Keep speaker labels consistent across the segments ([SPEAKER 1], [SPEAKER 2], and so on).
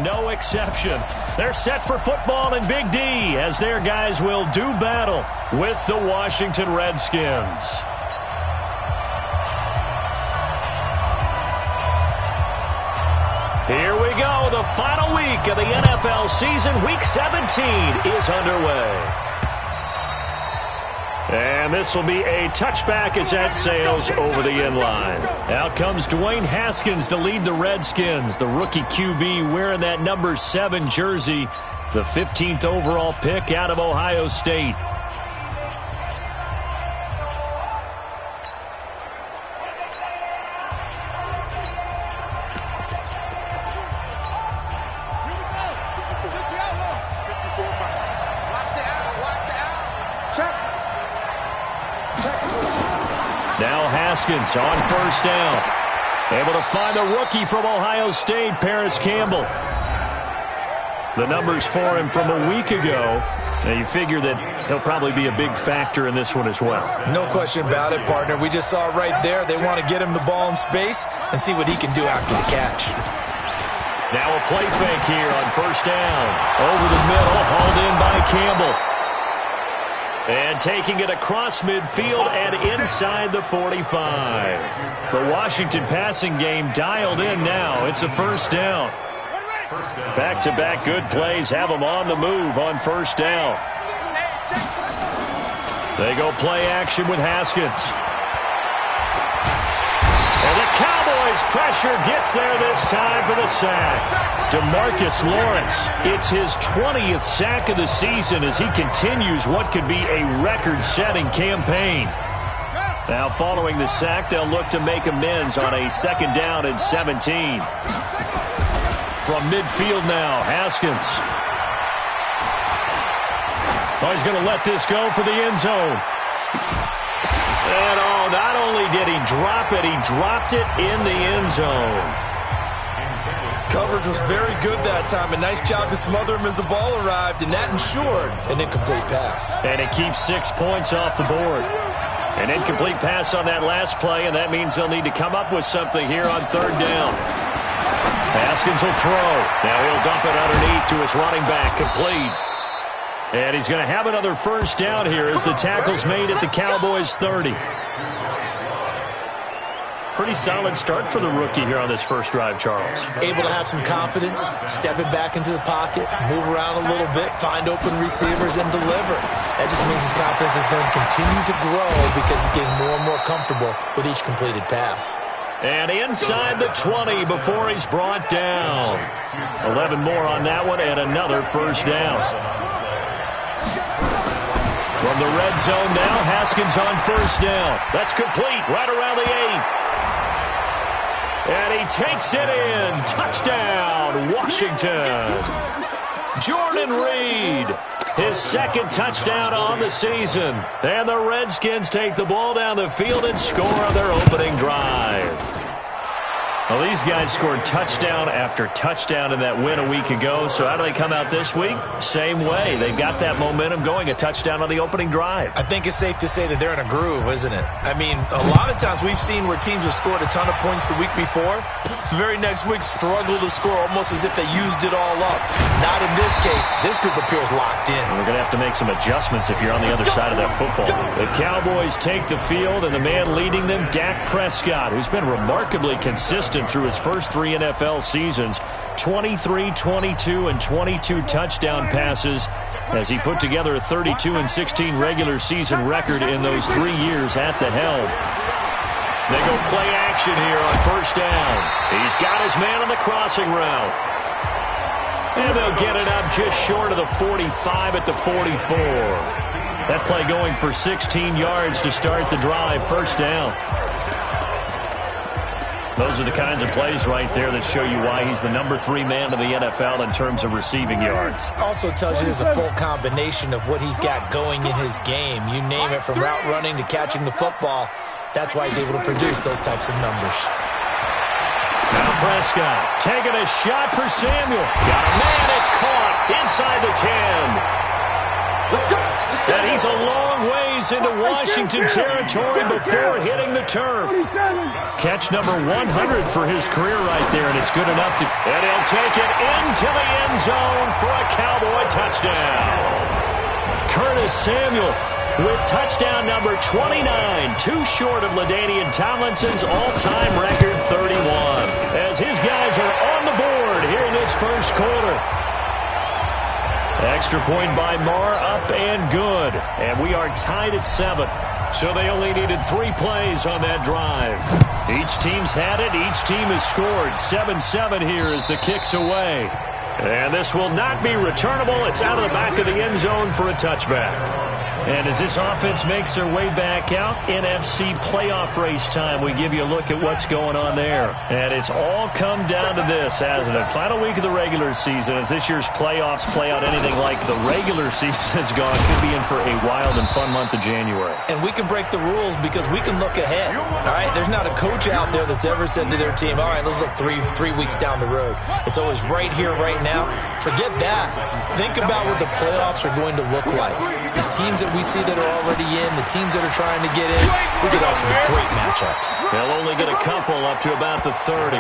[SPEAKER 1] No exception. They're set for football in Big D as their guys will do battle with the Washington Redskins. Here we go. The final week of the NFL season. Week 17 is underway. And this will be a touchback as that sails over the end line. Out comes Dwayne Haskins to lead the Redskins. The rookie QB wearing that number 7 jersey. The 15th overall pick out of Ohio State. Now Haskins on first down. Able to find the rookie from Ohio State, Paris Campbell. The numbers for him from a week ago. Now you figure that he'll probably be a big factor in this one as well.
[SPEAKER 2] No question about it, partner. We just saw it right there. They want to get him the ball in space and see what he can do after the catch.
[SPEAKER 1] Now a play fake here on first down. Over the middle, hauled in by Campbell. And taking it across midfield and inside the 45. The Washington passing game dialed in now. It's a first down. Back-to-back good plays have them on the move on first down. They go play action with Haskins. And the Cowboys pressure gets there this time for the sack. DeMarcus Lawrence, it's his 20th sack of the season as he continues what could be a record-setting campaign. Now following the sack, they'll look to make amends on a second down and 17. From midfield now, Haskins. Oh, he's going to let this go for the end zone. And oh, not only did he drop it, he dropped it in the end zone.
[SPEAKER 2] Coverage was very good that time. A nice job to smother him as the ball arrived, and that ensured an incomplete pass.
[SPEAKER 1] And it keeps 6 points off the board. An incomplete pass on that last play, and that means they'll need to come up with something here on third down. Haskins will throw. Now he'll dump it underneath to his running back, complete. And he's going to have another first down here as the tackle's made at the Cowboys 30. Pretty solid start for the rookie here on this first drive, Charles.
[SPEAKER 2] Able to have some confidence, step it back into the pocket, move around a little bit, find open receivers, and deliver. That just means his confidence is going to continue to grow because he's getting more and more comfortable with each completed pass.
[SPEAKER 1] And inside the 20 before he's brought down. 11 more on that one and another first down. From the red zone now, Haskins on first down. That's complete right around the 8. And he takes it in. Touchdown, Washington. Jordan Reed, his second touchdown on the season. And the Redskins take the ball down the field and score on their opening drive. Well, these guys scored touchdown after touchdown in that win a week ago. So how do they come out this week? Same way. They got that momentum going, a touchdown on the opening drive.
[SPEAKER 2] I think it's safe to say that they're in a groove, isn't it? I mean, a lot of times we've seen where teams have scored a ton of points the week before. The very next week struggle to score almost as if they used it all up. Not in this case. This group appears locked in.
[SPEAKER 1] We're going to have to make some adjustments if you're on the other side of that football. The Cowboys take the field, and the man leading them, Dak Prescott, who's been remarkably consistent through his first 3 NFL seasons. 23, 22, and 22 touchdown passes as he put together a 32-16 regular season record in those 3 years at the helm. They go play action here on first down. He's got his man on the crossing route. And they'll get it up just short of the 45 at the 44. That play going for 16 yards to start the drive. First down. Those are the kinds of plays right there that show you why he's the number 3 man in the NFL in terms of receiving yards.
[SPEAKER 2] Also tells you there's a full combination of what he's got going in his game. You name it, from route running to catching the football. That's why he's able to produce those types of numbers.
[SPEAKER 1] Now Prescott taking a shot for Samuel. Got a man, it's caught inside the 10. And he's a long ways into Washington territory before hitting the turf. Catch number 100 for his career right there, and it's good enough to... And he'll take it into the end zone for a Cowboy touchdown. Curtis Samuel with touchdown number 29, too short of LaDainian Tomlinson's all-time record 31. As his guys are on the board here in this first quarter. Extra point by Marr, up and good. And we are tied at 7. So they only needed 3 plays on that drive. Each team's had it. Each team has scored. 7-7 here as the kick's away. And this will not be returnable. It's out of the back of the end zone for a touchback. And as this offense makes their way back out, NFC playoff race time, we give you a look at what's going on there. And it's all come down to this, hasn't it? Final week of the regular season. As this year's playoffs play out anything like the regular season has gone, could be in for a wild and fun month of January.
[SPEAKER 2] And we can break the rules because we can look ahead. All right, there's not a coach out there that's ever said to their team, all right, let's look three weeks down the road. It's always right here, right now. Forget that. Think about what the playoffs are going to look like. The teams that we see that are already in, the teams that are trying to get in, we could have some great matchups.
[SPEAKER 1] They'll only get a couple up to about the 30.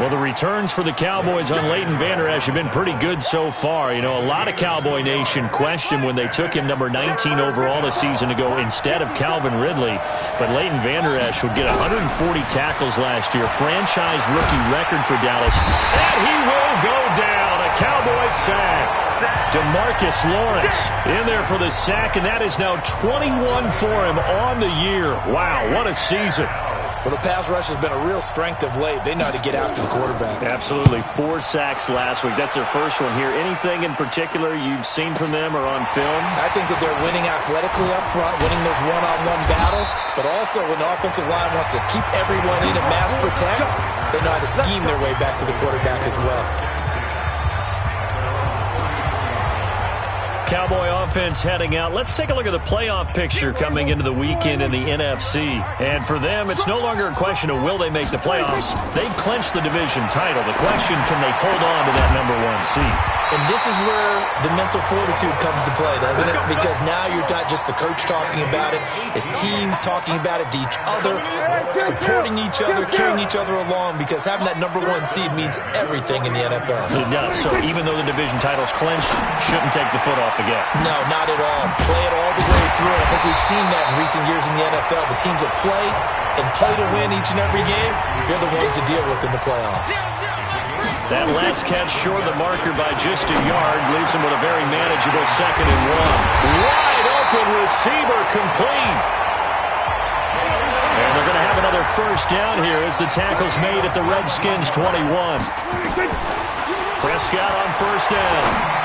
[SPEAKER 1] Well, the returns for the Cowboys on Leighton Vander Esch have been pretty good so far. You know, a lot of Cowboy Nation questioned when they took him number 19 overall a season ago instead of Calvin Ridley. But Leighton Vander Esch would get 140 tackles last year, franchise rookie record for Dallas. And he will go down. A Cowboy sack. DeMarcus Lawrence in there for the sack, and that is now 21 for him on the year. Wow, what a season.
[SPEAKER 2] Well, the pass rush has been a real strength of late. They know how to get after the quarterback.
[SPEAKER 1] Absolutely. 4 sacks last week. That's their first one here. Anything in particular you've seen from them or on film?
[SPEAKER 2] I think that they're winning athletically up front, winning those one-on-one battles, but also when the offensive line wants to keep everyone in and mass protect, they know how to scheme their way back to the quarterback as well.
[SPEAKER 1] Cowboy offense heading out. Let's take a look at the playoff picture coming into the weekend in the NFC. And for them, it's no longer a question of will they make the playoffs. They've clinched the division title. The question, can they hold on to that number 1 seed?
[SPEAKER 2] And this is where the mental fortitude comes to play, doesn't it? Because now you're not just the coach talking about it, it's team talking about it to each other, supporting each other, carrying each other along, because having that number 1 seed means everything in the NFL.
[SPEAKER 1] It does. So even though the division title's clinched, shouldn't take the foot off the gas.
[SPEAKER 2] No, not at all. Play it all the way through. I think we've seen that in recent years in the NFL. The teams that play and play to win each and every game, they're the ones to deal with in the playoffs.
[SPEAKER 1] That last catch short of the marker by just a yard leaves him with a very manageable 2nd and 1. Wide open receiver complete. And they're going to have another first down here as the tackle's made at the Redskins 21. Prescott on first down.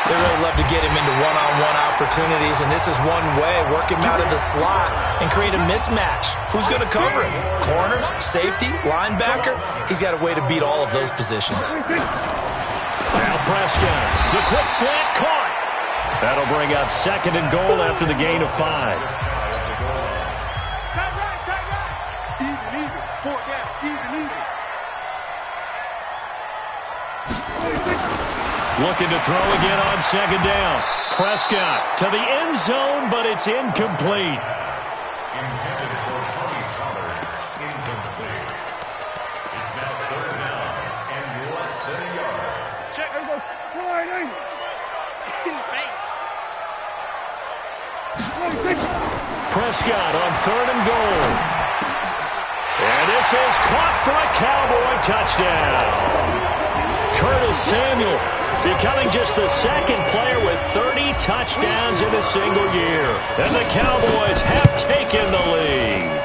[SPEAKER 2] They really love to get him into one-on-one opportunities, and this is one way. Work him out of the slot and create a mismatch. Who's going to cover him? Corner, safety, linebacker? He's got a way to beat all of those positions.
[SPEAKER 1] Now Prescott, the quick slant caught. That'll bring up 2nd and goal after the gain of 5. Looking to throw again on 2nd down. Prescott to the end zone, but it's incomplete. Prescott on 3rd and goal. And this is caught for a Cowboy touchdown. Curtis Samuel becoming just the 2nd player with 30 touchdowns in a single year. And the Cowboys have taken the lead.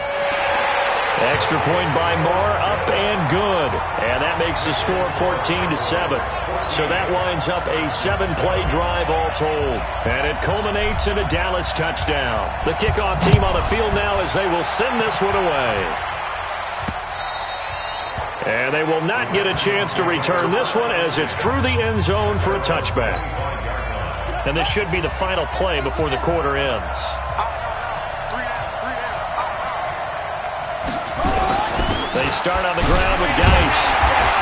[SPEAKER 1] Extra point by Marr, up and good. And that makes the score 14-7. So that winds up a 7-play drive all told. And it culminates in a Dallas touchdown. The kickoff team on the field now as they will send this one away. And they will not get a chance to return this one as it's through the end zone for a touchback. And this should be the final play before the quarter ends. They start on the ground with Geis.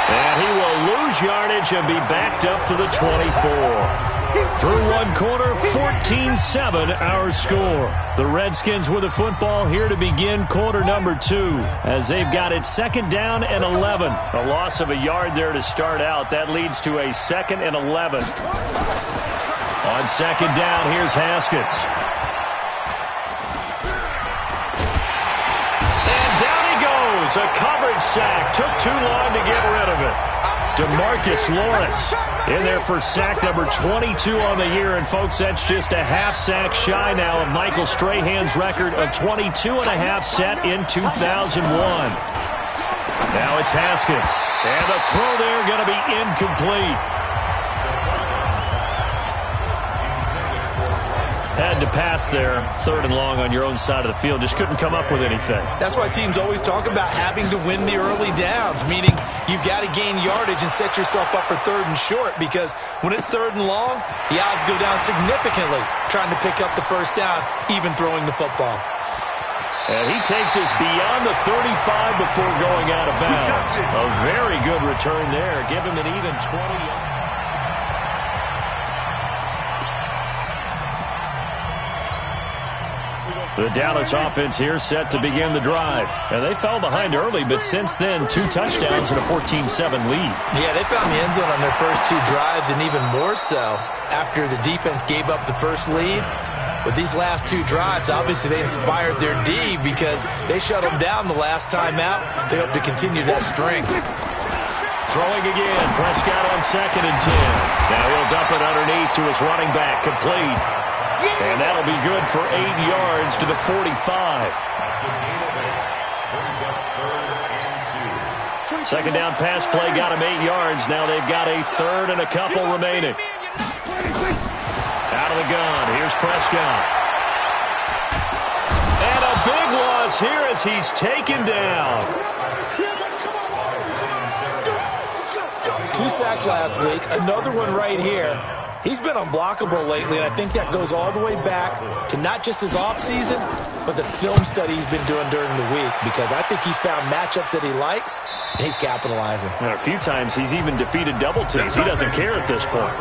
[SPEAKER 1] And he will lose yardage and be backed up to the 24. Through one quarter, 14-7 our score. The Redskins with the football here to begin quarter number 2 as they've got it 2nd down and 11. A loss of a yard there to start out. That leads to a 2nd and 11. On 2nd down, here's Haskins. And down he goes. A coverage sack. Took too long to get rid of it. DeMarcus Lawrence in there for sack number 22 on the year. And, folks, that's just a half sack shy now of Michael Strahan's record of 22.5 set in 2001. Now it's Haskins. And the throw there going to be incomplete. Had to pass there, 3rd and long on your own side of the field. Just couldn't come up with anything.
[SPEAKER 2] That's why teams always talk about having to win the early downs, meaning you've got to gain yardage and set yourself up for 3rd and short, because when it's 3rd and long, the odds go down significantly trying to pick up the 1st down, even throwing the football.
[SPEAKER 1] And he takes us beyond the 35 before going out of bounds. A very good return there. Give him an even 20. The Dallas offense here set to begin the drive. And they fell behind early, but since then, 2 touchdowns and a 14-7 lead.
[SPEAKER 2] Yeah, they found the end zone on their first 2 drives, and even more so after the defense gave up the first lead. With these last 2 drives, obviously they inspired their D because they shut them down the last time out. They hope to continue that string.
[SPEAKER 1] Throwing again, Prescott on 2nd and 10. Now he'll dump it underneath to his running back, complete. And that'll be good for 8 yards to the 45. 2nd down pass play got him 8 yards. Now they've got a 3rd and a couple remaining. Out of the gun, here's Prescott. And a big loss here as he's taken down.
[SPEAKER 2] 2 sacks last week, another one right here. He's been unblockable lately, and I think that goes all the way back to not just his offseason, but the film study he's been doing during the week, because I think he's found matchups that he likes, and he's capitalizing.
[SPEAKER 1] And a few times he's even defeated double teams. He doesn't care at this point.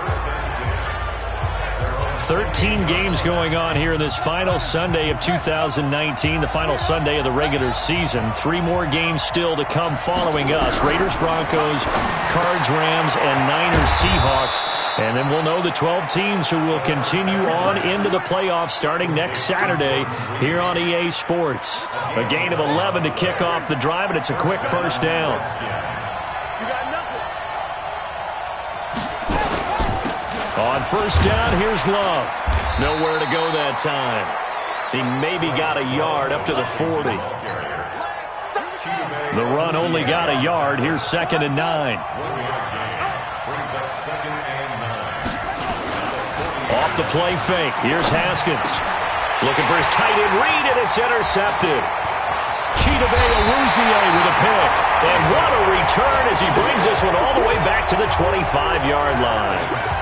[SPEAKER 1] 13 games going on here in this final Sunday of 2019, the final Sunday of the regular season. 3 more games still to come following us. Raiders, Broncos, Cards, Rams, and Niners, Seahawks. And then we'll know the 12 teams who will continue on into the playoffs starting next Saturday here on EA Sports. A gain of 11 to kick off the drive, and it's a quick 1st down. On 1st down, here's Love. Nowhere to go that time. He maybe got a yard up to the 40. The run only got a yard. Here's 2nd and 9. Off the play fake. Here's Haskins. Looking for his tight end read, and it's intercepted. Chidobe Awuzie with a pick. And what a return as he brings this one all the way back to the 25-yard line.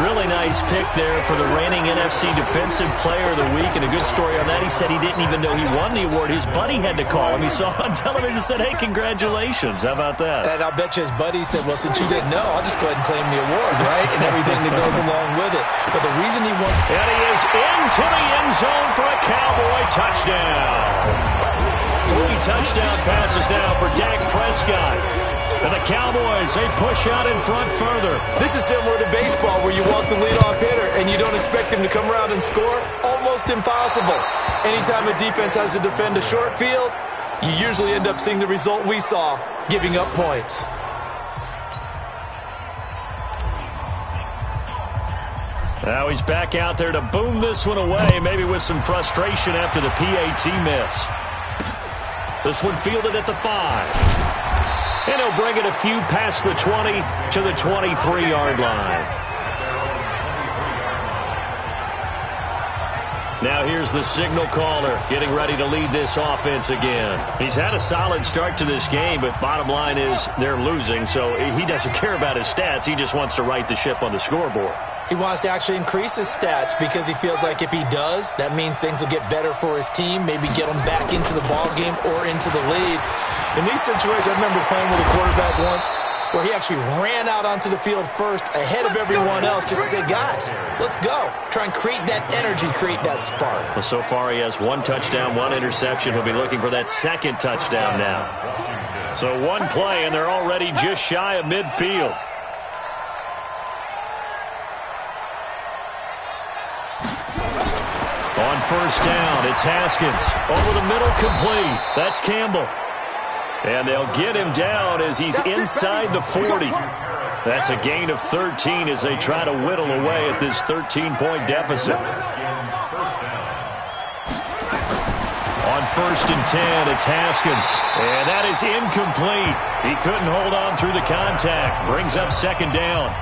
[SPEAKER 1] Really nice pick there for the reigning NFC Defensive Player of the Week. And a good story on that, he said he didn't even know he won the award. His buddy had to call him. He saw it on television and said, hey, congratulations. How about that?
[SPEAKER 2] And I bet you his buddy said, well, since you didn't know, I'll just go ahead and claim the award, right? And everything that goes along with it. But the reason he won...
[SPEAKER 1] And he is into the end zone for a Cowboy touchdown. 3 touchdown passes now for Dak Prescott. And the Cowboys, they push out in front further.
[SPEAKER 2] This is similar to baseball where you walk the leadoff hitter and you don't expect him to come around and score. Almost impossible. Anytime a defense has to defend a short field, you usually end up seeing the result we saw, giving up points.
[SPEAKER 1] Now he's back out there to boom this one away, maybe with some frustration after the PAT miss. This one fielded at the 5. And he'll bring it a few past the 20 to the 23-yard line. Now here's the signal caller getting ready to lead this offense again. He's had a solid start to this game, but bottom line is they're losing, so he doesn't care about his stats. He just wants to right the ship on the scoreboard.
[SPEAKER 2] He wants to actually increase his stats because he feels like if he does, that means things will get better for his team, maybe get them back into the ball game or into the lead. In these situations, I remember playing with a quarterback once where he actually ran out onto the field first ahead of everyone else just to say, guys, let's go. Try and create that energy, create that spark.
[SPEAKER 1] Well, so far he has 1 touchdown, 1 interception. He'll be looking for that second touchdown now. So 1 play, and they're already just shy of midfield. On first down, it's Haskins. Over the middle, complete. That's Campbell. And they'll get him down as he's inside the 40. That's a gain of 13 as they try to whittle away at this 13-point deficit. On first and 10, it's Haskins. And that is incomplete. He couldn't hold on through the contact. Brings up second down.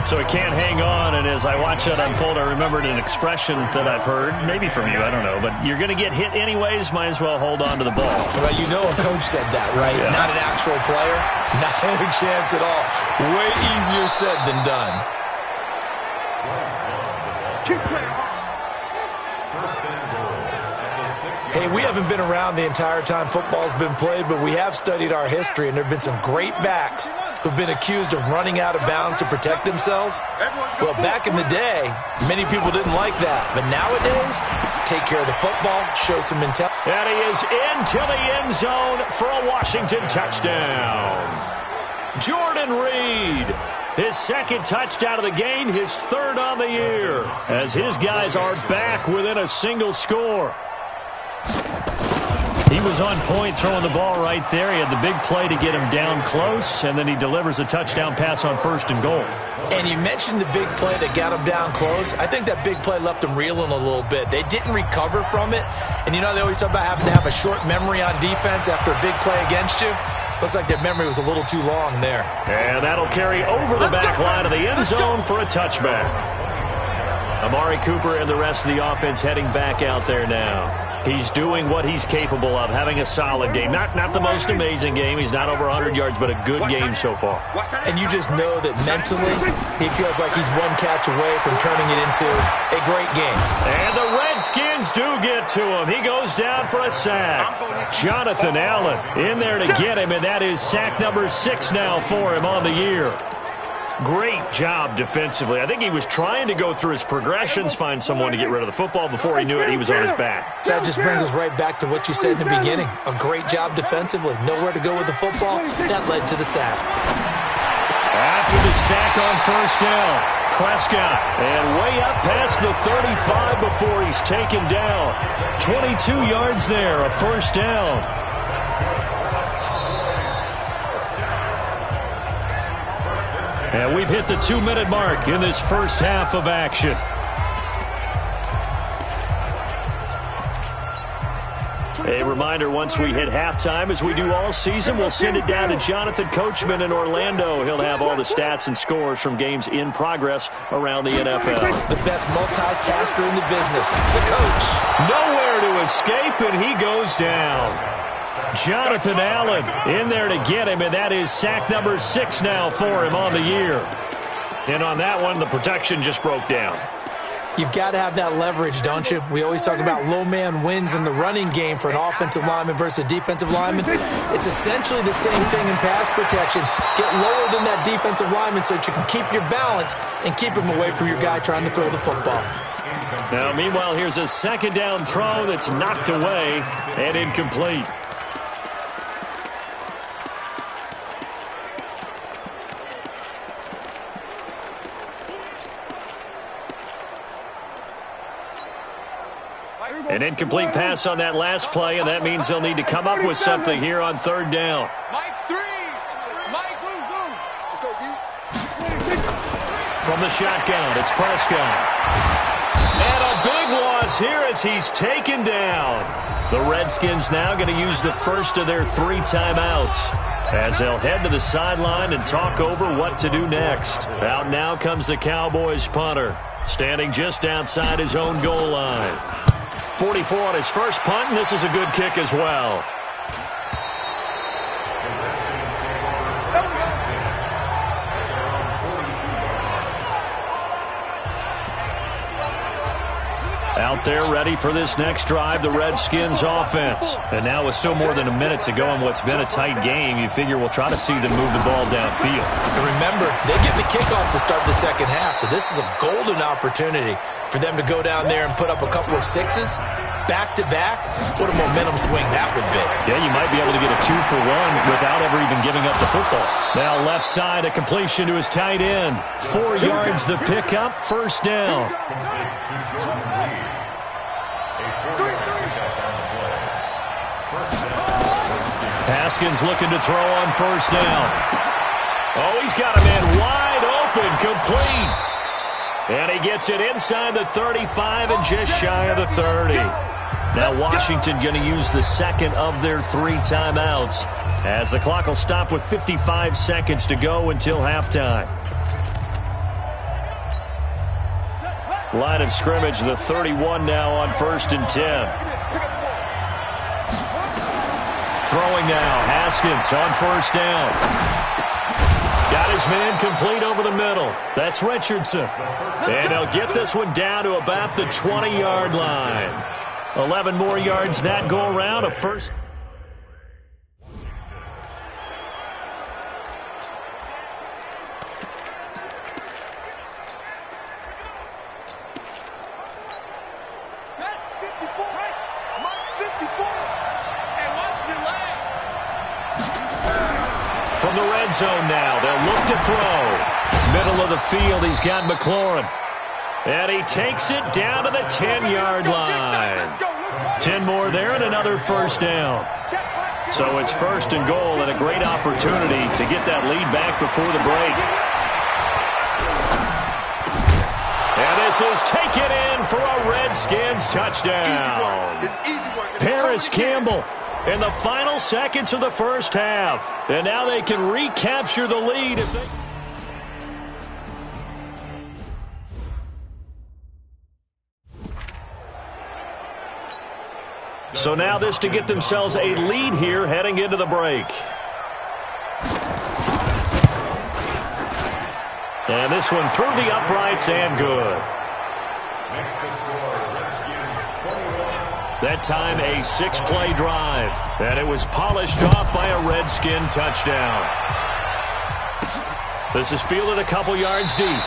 [SPEAKER 1] So he can't hang on, and as I watch that unfold, I remembered an expression that I've heard, maybe from you, I don't know, but you're going to get hit anyways, might as well hold on to the ball.
[SPEAKER 2] Well, you know a coach said that, right? Yeah. Not an actual player. Not any chance at all. Way easier said than done.
[SPEAKER 3] Keep playing.
[SPEAKER 2] Hey, we haven't been around the entire time football's been played, but we have studied our history, and there have been some great backs who've been accused of running out of bounds to protect themselves. Well, back in the day, many people didn't like that. But nowadays, take care of the football, show some intelligence.
[SPEAKER 1] And he is into the end zone for a Washington touchdown. Jordan Reed, his second touchdown of the game, his third on the year, as his guys are back within a single score. He was on point throwing the ball right there. He had the big play to get him down close, and then he delivers a touchdown pass on first and goal.
[SPEAKER 2] And you mentioned the big play that got him down close. I think that big play left him reeling a little bit. They didn't recover from it. And you know they always talk about having to have a short memory on defense after a big play against you. Looks like their memory was a little too long there.
[SPEAKER 1] And that'll carry over the back line of the end zone for a touchback. Amari Cooper and the rest of the offense heading back out there now. He's doing what he's capable of, having a solid game. Not the most amazing game. He's not over 100 yards, but a good game so far.
[SPEAKER 2] And you just know that mentally he feels like he's one catch away from turning it into a great game.
[SPEAKER 1] And the Redskins do get to him. He goes down for a sack. Jonathan Allen in there to get him, and that is sack number 6 now for him on the year. Great job defensively. I think he was trying to go through his progressions, find someone to get rid of the football. Before he knew it, he was on his back.
[SPEAKER 2] So that just brings us right back to what you said in the beginning. A great job defensively. Nowhere to go with the football. That led to the sack.
[SPEAKER 1] After the sack on first down, Prescott, and way up past the 35 before he's taken down. 22 yards there, a first down. And we've hit the 2-minute mark in this first half of action. A reminder, once we hit halftime, as we do all season, we'll send it down to Jonathan Coachman in Orlando. He'll have all the stats and scores from games in progress around the NFL.
[SPEAKER 2] The best multitasker in the business, the coach.
[SPEAKER 1] Nowhere to escape, and he goes down. Jonathan Allen in there to get him, and that is sack number 6 now for him on the year. And on that one, the protection just broke down.
[SPEAKER 2] You've got to have that leverage, don't you? We always talk about low man wins in the running game for an offensive lineman versus a defensive lineman. It's essentially the same thing in pass protection. Get lower than that defensive lineman so that you can keep your balance and keep him away from your guy trying to throw the football.
[SPEAKER 1] Now, meanwhile, here's a second down throw that's knocked away and incomplete. An incomplete pass on that last play, and that means they'll need to come up with something here on third down. From the shotgun, it's Prescott. And a big loss here as he's taken down. The Redskins now going to use the first of their 3 timeouts as they'll head to the sideline and talk over what to do next. Out now comes the Cowboys punter, standing just outside his own goal line. 44 on his first punt, and this is a good kick as well. Out there ready for this next drive, the Redskins offense. And now with still more than a minute to go in what's been a tight game, you figure we'll try to see them move the ball downfield.
[SPEAKER 2] And remember, they get the kickoff to start the second half, so this is a golden opportunity for them to go down there and put up a couple of sixes back-to-back. What a momentum swing that would be.
[SPEAKER 1] Yeah, you might be able to get a 2-for-1 without ever even giving up the football. Now left side, a completion to his tight end. 4 yards the pickup, first down. Haskins looking to throw on first down. Oh, he's got a man wide open, complete. And he gets it inside the 35 and just shy of the 30. Now Washington going to use the second of their 3 timeouts as the clock will stop with 55 seconds to go until halftime. Line of scrimmage, the 31 now on 1st and 10. Throwing now, Haskins on first down. Got his man complete over the middle. That's Richardson. And he'll get this one down to about the 20-yard line. 11 more yards that go around. A first. From the red zone now, they'll look to throw. Middle of the field, he's got McLaurin. And he takes it down to the 10-yard line. 10 more there and another first down. So it's 1st and goal and a great opportunity to get that lead back before the break. And this is taken in for a Redskins touchdown. Paris Campbell in the final seconds of the first half. And now they can recapture the lead if they... So now this to get themselves a lead here heading into the break. And this one through the uprights and good. That time a 6-play drive. And it was polished off by a Redskin touchdown. This is fielded a couple yards deep.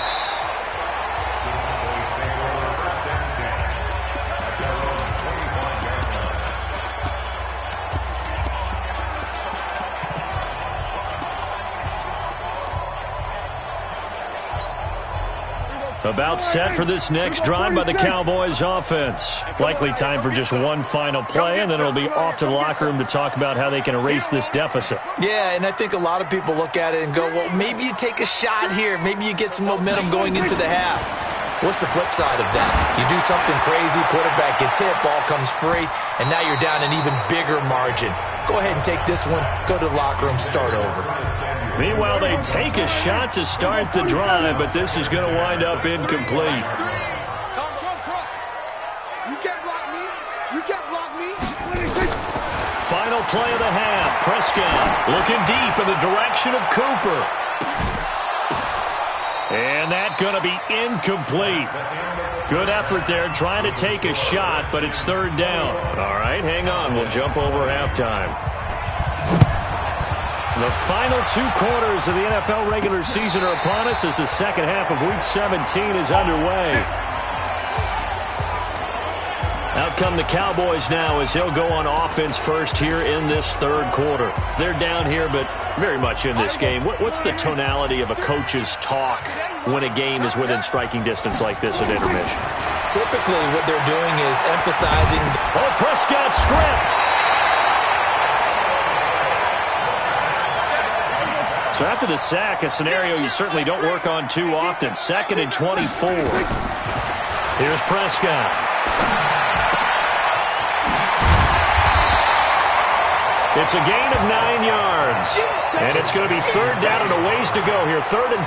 [SPEAKER 1] About set for this next drive by the Cowboys offense. Likely time for just one final play, and then it'll be off to the locker room to talk about how they can erase this deficit.
[SPEAKER 2] Yeah, and I think a lot of people look at it and go, well, maybe you take a shot here. Maybe you get some momentum going into the half. What's the flip side of that? You do something crazy, quarterback gets hit, ball comes free, and now you're down an even bigger margin. Go ahead and take this one, go to the locker room, start over.
[SPEAKER 1] Meanwhile, they take a shot to start the drive, but this is going to wind up incomplete.
[SPEAKER 3] You can't block me. You can't block me.
[SPEAKER 1] Final play of the half. Prescott looking deep in the direction of Cooper. And that's going to be incomplete. Good effort there trying to take a shot, but it's 3rd down. All right, hang on. We'll jump over halftime. The final 2 quarters of the NFL regular season are upon us as the second half of Week 17 is underway. Out come the Cowboys now as they'll go on offense first here in this 3rd quarter. They're down here, but very much in this game. What's the tonality of a coach's talk when a game is within striking distance like this at intermission?
[SPEAKER 2] Typically, what they're doing is emphasizing...
[SPEAKER 1] Oh, Prescott stripped! So after the sack, a scenario you certainly don't work on too often. 2nd and 24. Here's Prescott. It's a gain of 9 yards. And it's going to be 3rd down and a ways to go here. 3rd and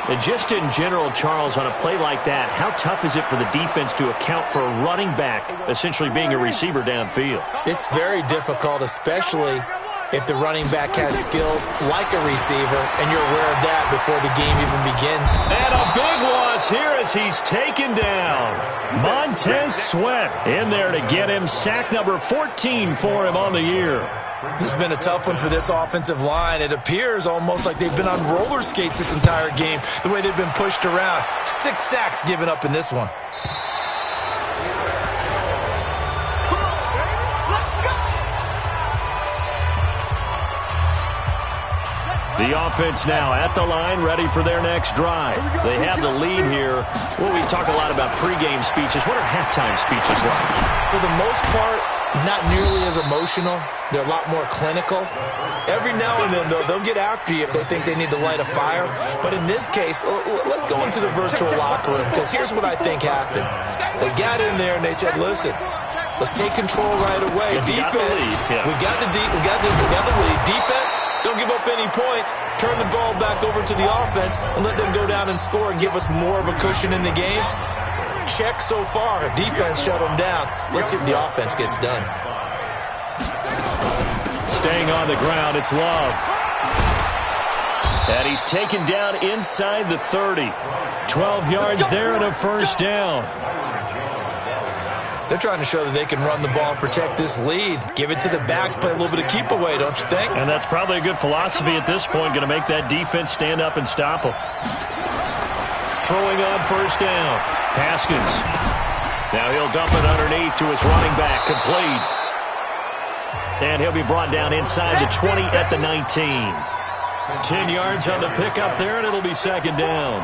[SPEAKER 1] 14. And just in general, Charles, on a play like that, how tough is it for the defense to account for a running back essentially being a receiver downfield?
[SPEAKER 2] It's very difficult, especially if the running back has skills like a receiver, and you're aware of that before the game even begins.
[SPEAKER 1] And a big loss here as he's taken down. Montez Sweat in there to get him sack number 14 for him on the year.
[SPEAKER 2] This has been a tough one for this offensive line. It appears almost like they've been on roller skates this entire game, the way they've been pushed around. 6 sacks given up in this one.
[SPEAKER 1] The offense now at the line, ready for their next drive. They have the lead here. Well, we talk a lot about pregame speeches. What are halftime speeches like?
[SPEAKER 2] For the most part, not nearly as emotional. They're a lot more clinical. Every now and then, though, they'll get after you if they think they need to light a fire. But in this case, let's go into the virtual locker room, because here's what I think happened. They got in there and they said, listen, let's take control right away. Defense, we got the lead. Defense, don't give up any points. Turn the ball back over to the offense and let them go down and score and give us more of a cushion in the game. Check so far. Defense shut them down. Let's see if the offense gets done.
[SPEAKER 1] Staying on the ground, it's Love. And he's taken down inside the 30. 12 yards there and a first down.
[SPEAKER 2] They're trying to show that they can run the ball and protect this lead. Give it to the backs, play a little bit of keep away, don't you think?
[SPEAKER 1] And that's probably a good philosophy at this point, going to make that defense stand up and stop them. Throwing on first down. Haskins. Now he'll dump it underneath to his running back. Complete. And he'll be brought down inside the 20 at the 19. 10 yards on the pickup there, and it'll be second down.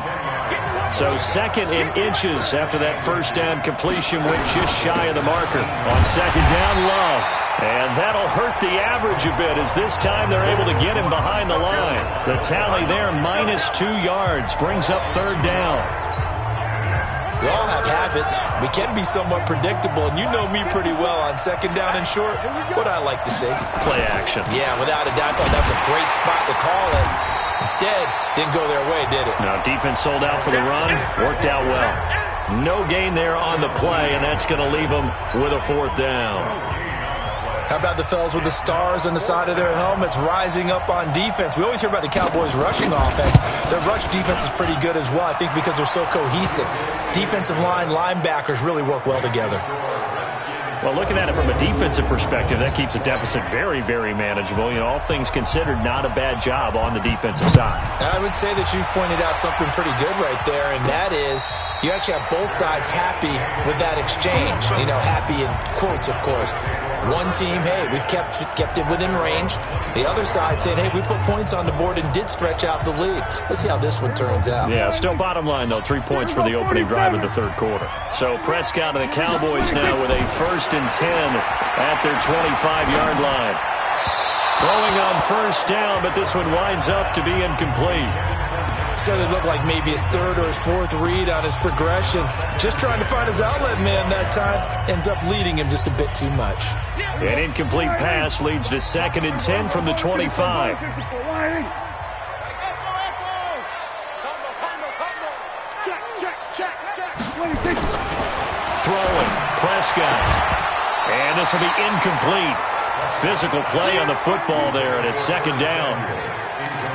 [SPEAKER 1] So second in inches after that first down completion went just shy of the marker. On second down, Love. And that'll hurt the average a bit as this time they're able to get him behind the line. The tally there, -2 yards, brings up third down.
[SPEAKER 2] We all have habits. We can be somewhat predictable, and you know me pretty well on second down and short. What I like to see.
[SPEAKER 1] Play action.
[SPEAKER 2] Yeah, without a doubt, I thought that was a great spot to call it. Instead, didn't go their way, did it?
[SPEAKER 1] No, defense sold out for the run. Worked out well. No gain there on the play, and that's going to leave them with a fourth down.
[SPEAKER 2] How about the fellas with the stars on the side of their helmets rising up on defense? We always hear about the Cowboys' rushing offense. Their rush defense is pretty good as well, I think, because they're so cohesive. Defensive line, linebackers really work well together.
[SPEAKER 1] Well, looking at it from a defensive perspective, that keeps the deficit very, very manageable. You know, all things considered, not a bad job on the defensive side.
[SPEAKER 2] I would say that you pointed out something pretty good right there, and that is you actually have both sides happy with that exchange. You know, happy in quotes, of course. One team, hey, we've kept it within range. The other side saying, hey, we put points on the board and did stretch out the lead. Let's see how this one turns out.
[SPEAKER 1] Yeah, still bottom line, though, 3 points for the opening drive of the third quarter. So Prescott and the Cowboys now with a 1st and 10 at their 25-yard line. Throwing on first down, but this one winds up to be incomplete.
[SPEAKER 2] Started to look like maybe his third or his fourth read on his progression. Just trying to find his outlet man that time. Ends up leading him just a bit too much.
[SPEAKER 1] An incomplete pass leads to 2nd and 10 from the 25. Throwing, Prescott. And this will be incomplete. Physical play on the football there, and it's 2nd down.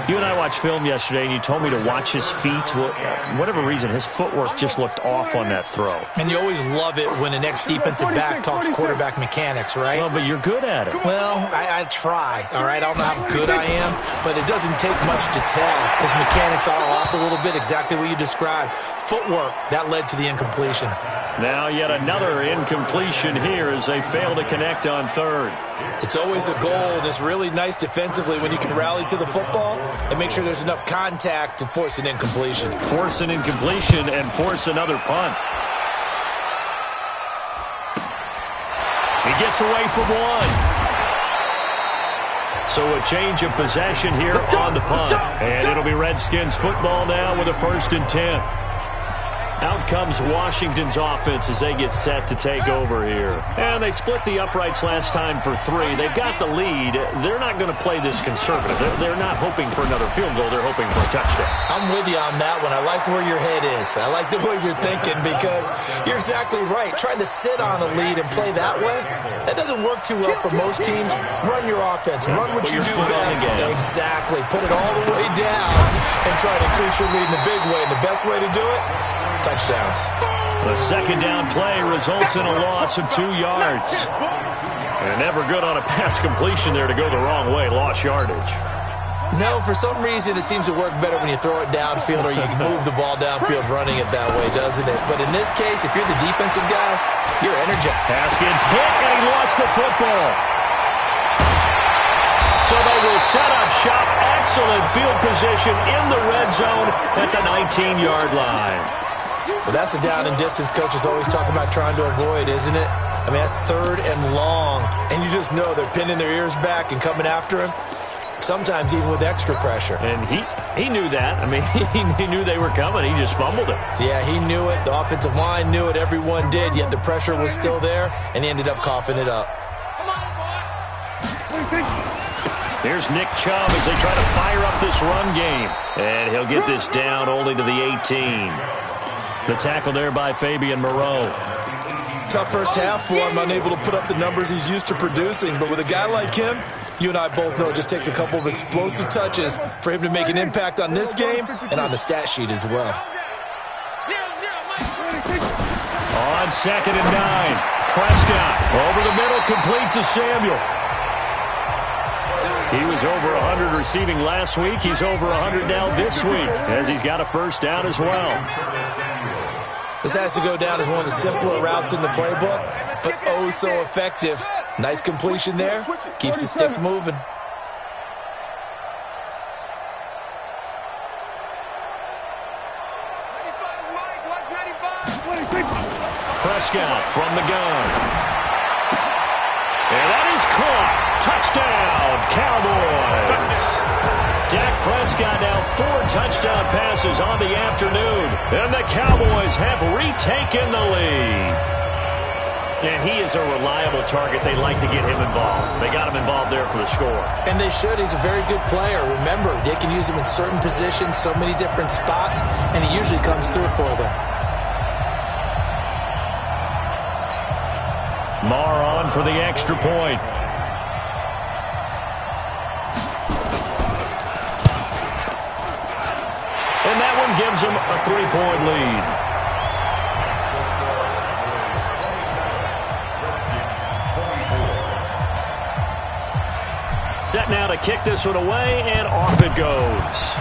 [SPEAKER 1] You and I watched film yesterday, and you told me to watch his feet. Well, for whatever reason, his footwork just looked off on that throw.
[SPEAKER 2] And you always love it when an ex-defensive back talks quarterback mechanics, right?
[SPEAKER 1] Well, but you're good at it.
[SPEAKER 2] Well, I try, all right? I don't know how good I am, but it doesn't take much to tell. His mechanics are off a little bit, exactly what you described. Footwork, that led to the incompletion.
[SPEAKER 1] Now yet another incompletion here as they fail to connect on third.
[SPEAKER 2] It's always a goal, and it's really nice defensively when you can rally to the football and make sure there's enough contact to force an incompletion.
[SPEAKER 1] Force an incompletion and force another punt. He gets away from one. So a change of possession here on the punt. And it'll be Redskins football now with a 1st and 10. Out comes Washington's offense as they get set to take over here. And they split the uprights last time for 3. They've got the lead. They're not going to play this conservative. They're not hoping for another field goal. They're hoping for a touchdown.
[SPEAKER 2] I'm with you on that one. I like where your head is. I like the way you're thinking because you're exactly right. Trying to sit on a lead and play that way, that doesn't work too well for most teams. Run your offense. Run what you do best. Exactly. Put it all the way down and try to increase your lead in a big way. And the best way to do it, touchdowns.
[SPEAKER 1] The second down play results in a loss of 2 yards. And never good on a pass completion there to go the wrong way. Lost yardage.
[SPEAKER 2] No, for some reason it seems to work better when you throw it downfield or you can move the ball downfield running it that way, doesn't it? But in this case, if you're the defensive guys, you're energized.
[SPEAKER 1] Haskins hit, and he lost the football. So they will set up shop. Excellent field position in the red zone at the 19-yard line.
[SPEAKER 2] Well, that's the down and distance coaches always talk about trying to avoid, isn't it? I mean, that's 3rd and long, and you just know they're pinning their ears back and coming after him, sometimes even with extra pressure.
[SPEAKER 1] And he knew that. I mean, he knew they were coming. He just fumbled it.
[SPEAKER 2] Yeah, he knew it. The offensive line knew it. Everyone did, yet the pressure was still there, and he ended up coughing it up.
[SPEAKER 1] Here's Nick Chubb as they try to fire up this run game. And he'll get this down only to the 18. The tackle there by Fabian Moreau.
[SPEAKER 2] Tough first half for him, unable to put up the numbers he's used to producing. But with a guy like him, you and I both know it just takes a couple of explosive touches for him to make an impact on this game and on the stat sheet as well.
[SPEAKER 1] On 2nd and 9, Prescott over the middle, complete to Samuel. He was over 100 receiving last week. He's over 100 now this week as he's got a first down as well.
[SPEAKER 2] This has to go down as one of the simpler routes in the playbook, but oh so effective. Nice completion there. Keeps the sticks moving.
[SPEAKER 1] Prescott from the gun. And that is caught. Touchdown, Cowboys. Dak Prescott now 4 touchdown passes on the afternoon. And the Cowboys have retaken the lead. And he is a reliable target. They like to get him involved. They got him involved there for the score.
[SPEAKER 2] And they should. He's a very good player. Remember, they can use him in certain positions, so many different spots, and he usually comes through for them.
[SPEAKER 1] Marr on for the extra point. And that one gives them a 3-point lead. Set now to kick this one away, and off it goes.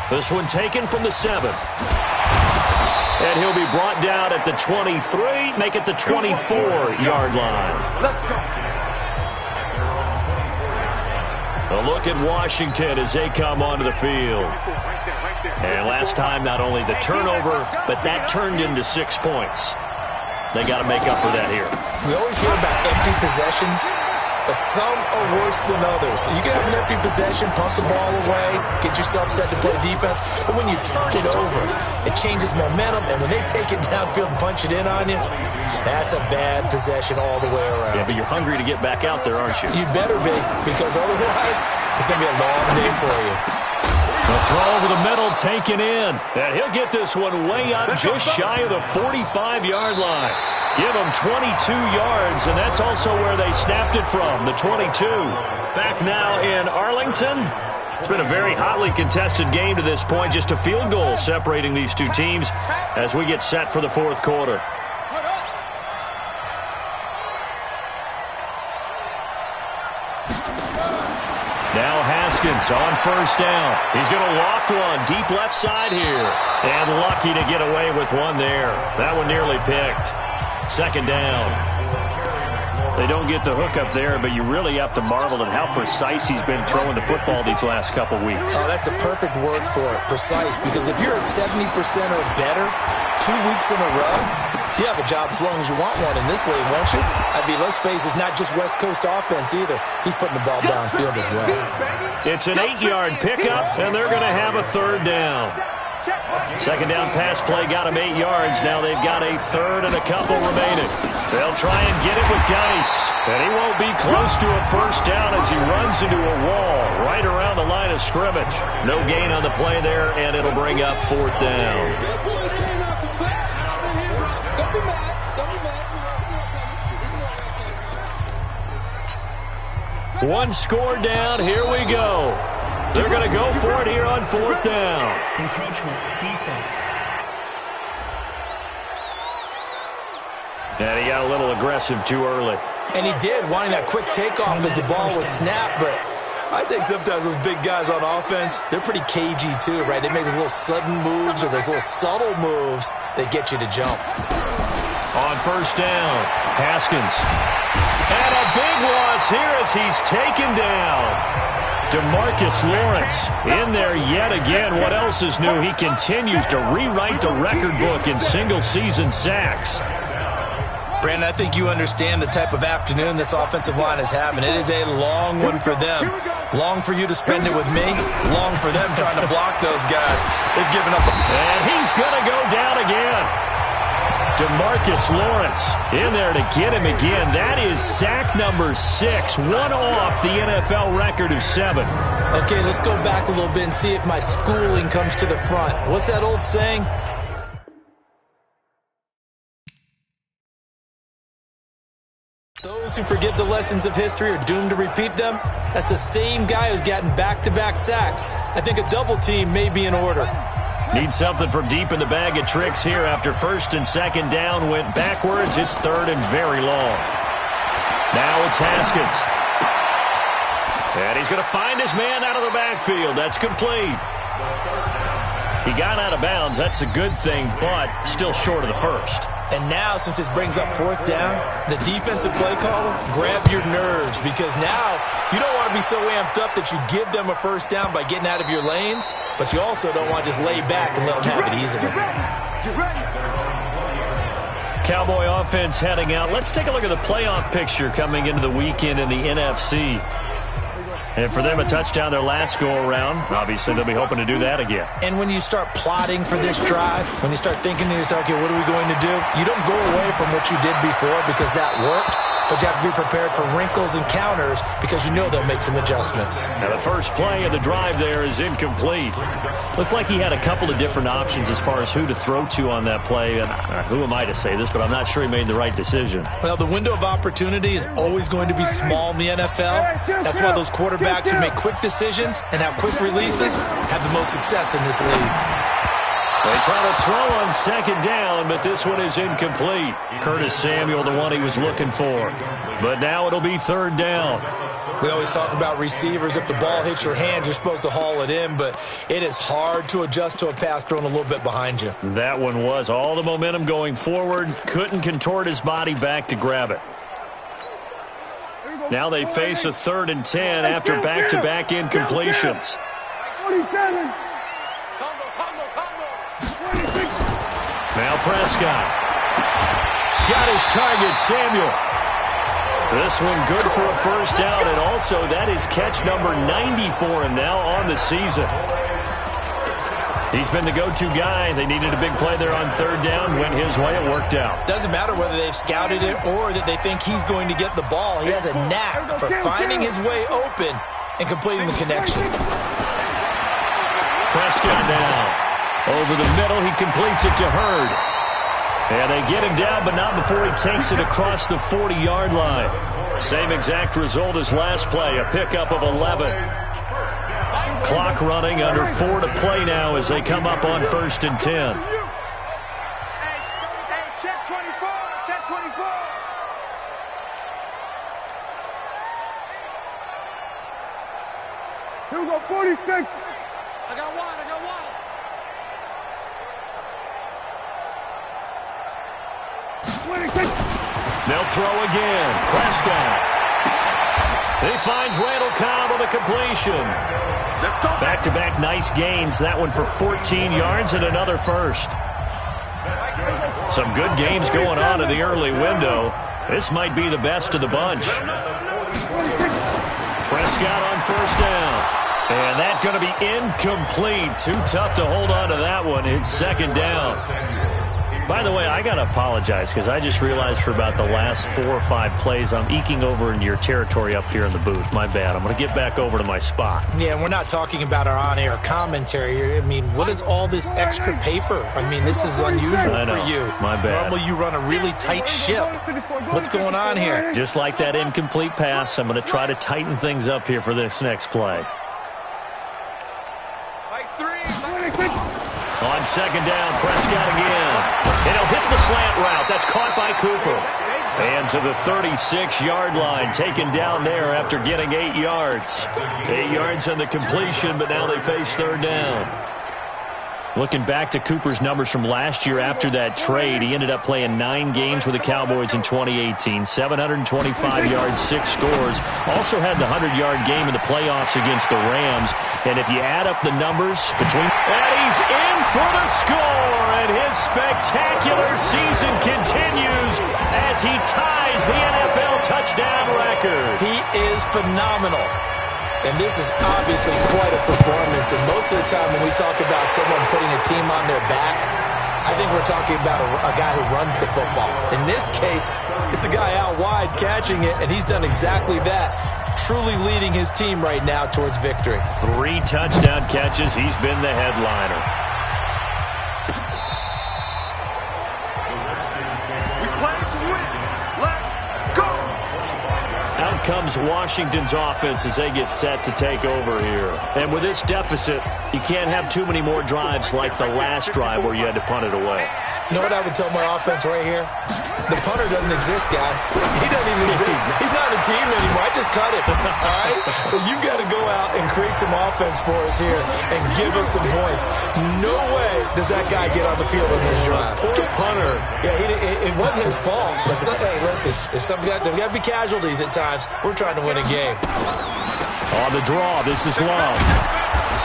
[SPEAKER 1] This one taken from the 7. And he'll be brought down at the 23, make it the 24-yard line.
[SPEAKER 3] Let's go.
[SPEAKER 1] A look at Washington as they come onto the field. And last time, not only the turnover, but that turned into 6 points. They got to make up for that here.
[SPEAKER 2] We always hear about empty possessions, but some are worse than others. You can have an empty possession, pump the ball away, get yourself set to play defense, but when you turn it over, it changes momentum, and when they take it downfield and punch it in on you, that's a bad possession all the way around.
[SPEAKER 1] Yeah, but you're hungry to get back out there, aren't you?
[SPEAKER 2] You better be, because otherwise, it's going to be a long day for you.
[SPEAKER 1] The throw over the middle taken in. And he'll get this one way up just shy of the 45-yard line. Give them 22 yards, and that's also where they snapped it from, the 22. Back now in Arlington. It's been a very hotly contested game to this point. Just a field goal separating these two teams as we get set for the 4th quarter. Now Haskins on first down. He's going to loft one deep left side here. And lucky to get away with one there. That one nearly picked. 2nd down. They don't get the hook up there, but you really have to marvel at how precise he's been throwing the football these last couple weeks.
[SPEAKER 2] Oh, that's a perfect word for it, precise. Because if you're at 70% or better 2 weeks in a row, you have a job as long as you want one in this league, won't you? I mean, let's face it, it's not just West Coast offense either. He's putting the ball downfield as well.
[SPEAKER 1] It's an 8-yard pickup, and they're going to have a 3rd down. Second down pass play got him 8 yards. Now they've got a third and a couple remaining. They'll try and get it with Geis. And he won't be close to a first down as he runs into a wall right around the line of scrimmage. No gain on the play there, and it'll bring up fourth down. One score down. Here we go. They're going to go for it here on fourth down.
[SPEAKER 4] Encroachment, defense.
[SPEAKER 1] And he got a little aggressive too early.
[SPEAKER 2] And he did, wanting that quick takeoff as the ball was snapped. But I think sometimes those big guys on offense, they're pretty cagey too, right? They make those little sudden moves or those little subtle moves that get you to jump.
[SPEAKER 1] On first down, Haskins. And a big loss here as he's taken down. DeMarcus Lawrence in there yet again. What else is new? He continues to rewrite the record book in single-season sacks.
[SPEAKER 2] Brandon, I think you understand the type of afternoon this offensive line is having. It is a long one for them. Long for you to spend it with me. Long for them trying to block those guys. They've given up.
[SPEAKER 1] And he's going to go down again. DeMarcus Lawrence in there to get him again. That is sack number 6, one off the NFL record of 7.
[SPEAKER 2] Okay, let's go back a little bit and see if my schooling comes to the front. What's that old saying? Those who forget the lessons of history are doomed to repeat them. That's the same guy who's gotten back-to-back sacks. I think a double team may be in order.
[SPEAKER 1] Need something from deep in the bag of tricks here after first and second down went backwards. It's third and very long. Now it's Haskins. And he's going to find his man out of the backfield. That's complete. He got out of bounds. That's a good thing, but still short of the first.
[SPEAKER 2] And now, since this brings up fourth down, the defensive play caller, grab your nerves, because now you don't want to be so amped up that you give them a first down by getting out of your lanes, but you also don't want to just lay back and let them have it easily.
[SPEAKER 1] Cowboy offense heading out. Let's take a look at the playoff picture coming into the weekend in the NFC. And for them, a touchdown their last go-around. Obviously, they'll be hoping to do that again.
[SPEAKER 2] And when you start plotting for this drive, when you start thinking to yourself, okay, what are we going to do? You don't go away from what you did before because that worked, but you have to be prepared for wrinkles and counters because you know they'll make some adjustments.
[SPEAKER 1] Now, the first play of the drive there is incomplete. Looked like he had a couple of different options as far as who to throw to on that play. And who am I to say this, but I'm not sure he made the right decision.
[SPEAKER 2] Well, the window of opportunity is always going to be small in the NFL. That's why those quarterbacks who make quick decisions and have quick releases have the most success in this league.
[SPEAKER 1] They try to throw on second down, but this one is incomplete. Curtis Samuel, the one he was looking for. But now it'll be third down.
[SPEAKER 2] We always talk about receivers. If the ball hits your hand, you're supposed to haul it in, but it is hard to adjust to a pass thrown a little bit behind you.
[SPEAKER 1] That one was all the momentum going forward. Couldn't contort his body back to grab it. Now they face a 3rd and 10 after back-to-back incompletions.
[SPEAKER 3] 47.
[SPEAKER 1] Now Prescott. Got his target, Samuel. This one good for a first down, and also that is catch number 90 for him now on the season. He's been the go-to guy. They needed a big play there on third down. Went his way. It worked out.
[SPEAKER 2] Doesn't matter whether they've scouted it or that they think he's going to get the ball. He has a knack for finding his way open and completing the connection.
[SPEAKER 1] Prescott now. Over the middle, he completes it to Hurd. And they get him down, but not before he takes it across the 40-yard line. Same exact result as last play, a pickup of 11. Clock running, under 4 to play now as they come up on 1st and 10.
[SPEAKER 3] Check 24. Check 24. Here we go, 46. I got one.
[SPEAKER 1] They'll throw again. Prescott. He finds Randall Cobb on the completion. Back-to-back nice gains. That one for 14 yards and another first. Some good games going on in the early window. This might be the best of the bunch. Prescott on first down. And that's going to be incomplete. Too tough to hold on to that one. It's second down. By the way, I got to apologize because I just realized for about the last 4 or 5 plays, I'm eking over into your territory up here in the booth. My bad. I'm going to get back over to my spot.
[SPEAKER 2] Yeah, and we're not talking about our on-air commentary here. I mean, what is all this extra paper? I mean, this is unusual for you.
[SPEAKER 1] My bad.
[SPEAKER 2] Normally you run a really tight ship. What's going on here?
[SPEAKER 1] Just like that incomplete pass, I'm going to try to tighten things up here for this next play. On second down, Prescott again. And he'll hit the slant route. That's caught by Cooper. And to the 36-yard line, taken down there after getting 8 yards. 8 yards on the completion, but now they face third down. Looking back to Cooper's numbers from last year after that trade, he ended up playing 9 games with the Cowboys in 2018. 725 yards, 6 scores. Also had the 100-yard game in the playoffs against the Rams. And if you add up the numbers between... And he's in for the score! And his spectacular season continues as he ties the NFL touchdown record.
[SPEAKER 2] He is phenomenal. And this is obviously quite a performance. And most of the time when we talk about someone putting a team on their back, I think we're talking about a guy who runs the football. In this case, it's a guy out wide catching it, and he's done exactly that, truly leading his team right now towards victory.
[SPEAKER 1] 3 touchdown catches. He's been the headliner.
[SPEAKER 3] We play to win. Let's go.
[SPEAKER 1] Out comes Washington's offense as they get set to take over here. And with this deficit, you can't have too many more drives like the last drive where you had to punt it away.
[SPEAKER 2] You know what I would tell my offense right here? The punter doesn't exist, guys. He doesn't even exist. He's not a team anymore. I just cut it. All right? So you've got to go out and create some offense for us here and give us some points. No way does that guy get on the field in this drive.
[SPEAKER 1] Poor punter.
[SPEAKER 2] Yeah, it wasn't his fault. But hey, listen, there's got to be casualties at times. We're trying to win a game.
[SPEAKER 1] On the draw, this is Love.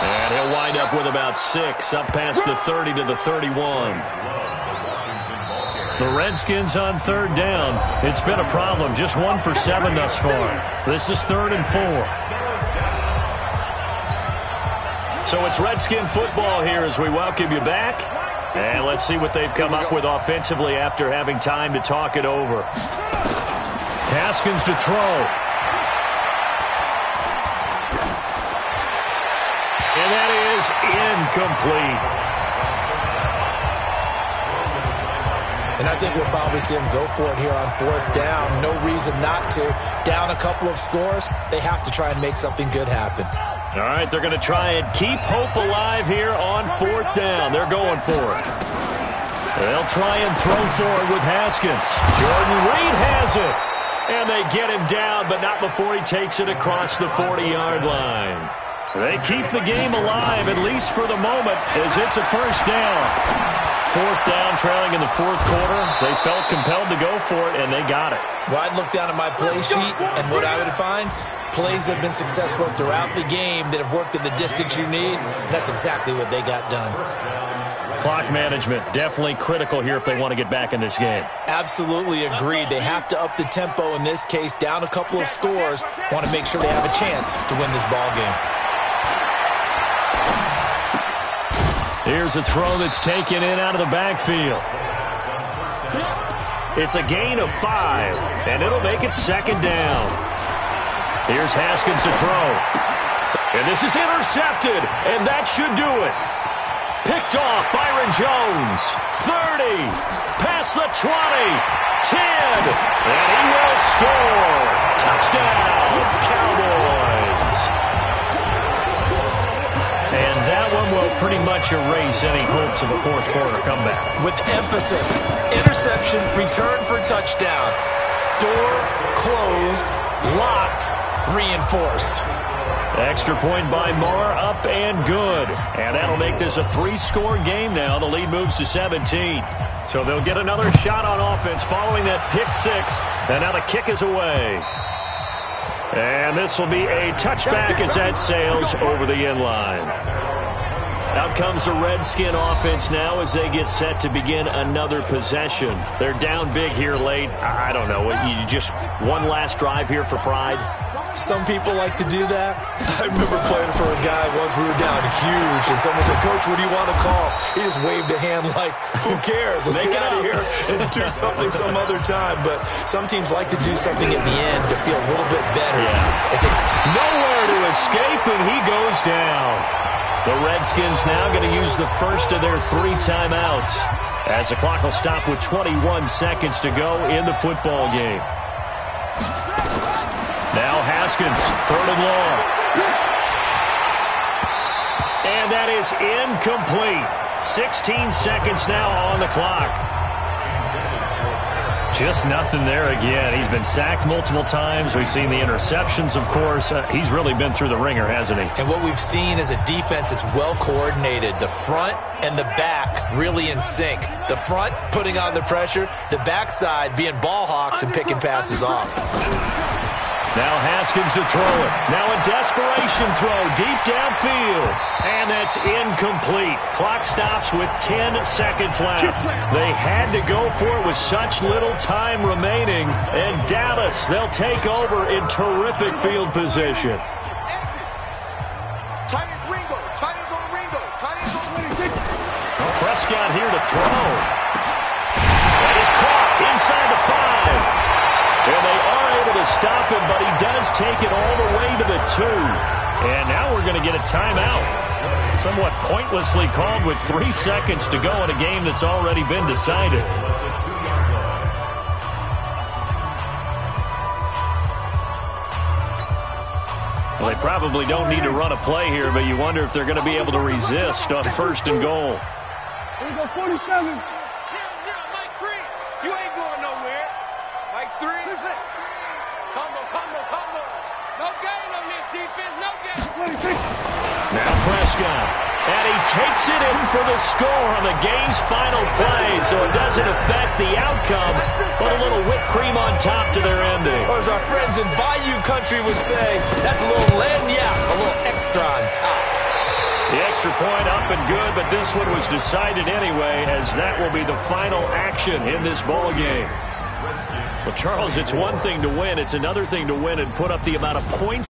[SPEAKER 1] And he'll wind up with about 6, up past the 30 to the 31. The Redskins on third down. It's been a problem. Just 1 for 7 thus far. This is 3rd and 4. So it's Redskin football here as we welcome you back. And let's see what they've come up with offensively after having time to talk it over. Haskins to throw. And that is incomplete.
[SPEAKER 2] And I think we'll probably see him go for it here on 4th down. No reason not to. Down a couple of scores, they have to try and make something good happen.
[SPEAKER 1] All right, they're going to try and keep hope alive here on 4th down. They're going for it. They'll try and throw for it with Haskins. Jordan Reed has it. And they get him down, but not before he takes it across the 40-yard line. They keep the game alive, at least for the moment, as it's a 1st down. 4th down, trailing in the 4th quarter. They felt compelled to go for it, and they got it.
[SPEAKER 2] Well, I'd look down at my play sheet, and what I would find, plays that have been successful throughout the game that have worked in the distance you need. That's exactly what they got done.
[SPEAKER 1] Clock management, definitely critical here if they want to get back in this game.
[SPEAKER 2] Absolutely agreed. They have to up the tempo in this case, down a couple of scores. Want to make sure they have a chance to win this ball game.
[SPEAKER 1] Here's a throw that's taken in out of the backfield. It's a gain of 5, and it'll make it 2nd down. Here's Haskins to throw. And this is intercepted, and that should do it. Picked off Byron Jones. 30, past the 20, 10, and he will score. Touchdown, Cowboys. And that one will pretty much erase any hopes of a 4th quarter comeback.
[SPEAKER 2] With emphasis, interception, return for touchdown. Door closed, locked, reinforced.
[SPEAKER 1] Extra point by Moore, up and good. And that'll make this a 3-score game now. The lead moves to 17. So they'll get another shot on offense following that pick 6. And now the kick is away. And this will be a touchback as that sails over the end line. Out comes the Redskin offense now as they get set to begin another possession. They're down big here late. I don't know. You just one last drive here for pride?
[SPEAKER 2] Some people like to do that. I remember playing for a guy once. We were down huge, and someone said, "Coach, what do you want to call?" He just waved a hand like, who cares? Let's get out of here and do something some other time. But some teams like to do something at the end to feel a little bit better.
[SPEAKER 1] Yeah. Nowhere to escape, and he goes down. The Redskins now going to use the first of their 3 timeouts as the clock will stop with 21 seconds to go in the football game. Now Haskins, 3rd and long. And that is incomplete. 16 seconds now on the clock. Just nothing there again. He's been sacked multiple times. We've seen the interceptions, of course. He's really been through the ringer, hasn't he?
[SPEAKER 2] And what we've seen is a defense that's well coordinated. The front and the back really in sync. The front putting on the pressure. The backside being ball hawks and picking passes off.
[SPEAKER 1] Now Haskins to throw it. Now a desperation throw deep downfield. And that's incomplete. Clock stops with 10 seconds left. They had to go for it with such little time remaining. And Dallas, they'll take over in terrific field position. Prescott here to throw. That is caught inside the 5. And they are able to stop him, but he does take it all the way to the 2. And now we're going to get a timeout. Somewhat pointlessly called with 3 seconds to go in a game that's already been decided. Well, they probably don't need to run a play here, but you wonder if they're going to be able to resist on 1st and goal.
[SPEAKER 3] Here we go, 47. 0-0, Mike 3. You ain't going nowhere. Mike 3. Combo. No gain on this defense. No gain.
[SPEAKER 1] Now Prescott. And he takes it in for the score on the game's final play, so it doesn't affect the outcome, but a little whipped cream on top to their ending.
[SPEAKER 2] Or as our friends in Bayou Country would say, that's a little lagniappe, a little extra on top.
[SPEAKER 1] The extra point up and good, but this one was decided anyway, as that will be the final action in this ball game. Well, Charles, it's one thing to win. It's another thing to win and put up the amount of points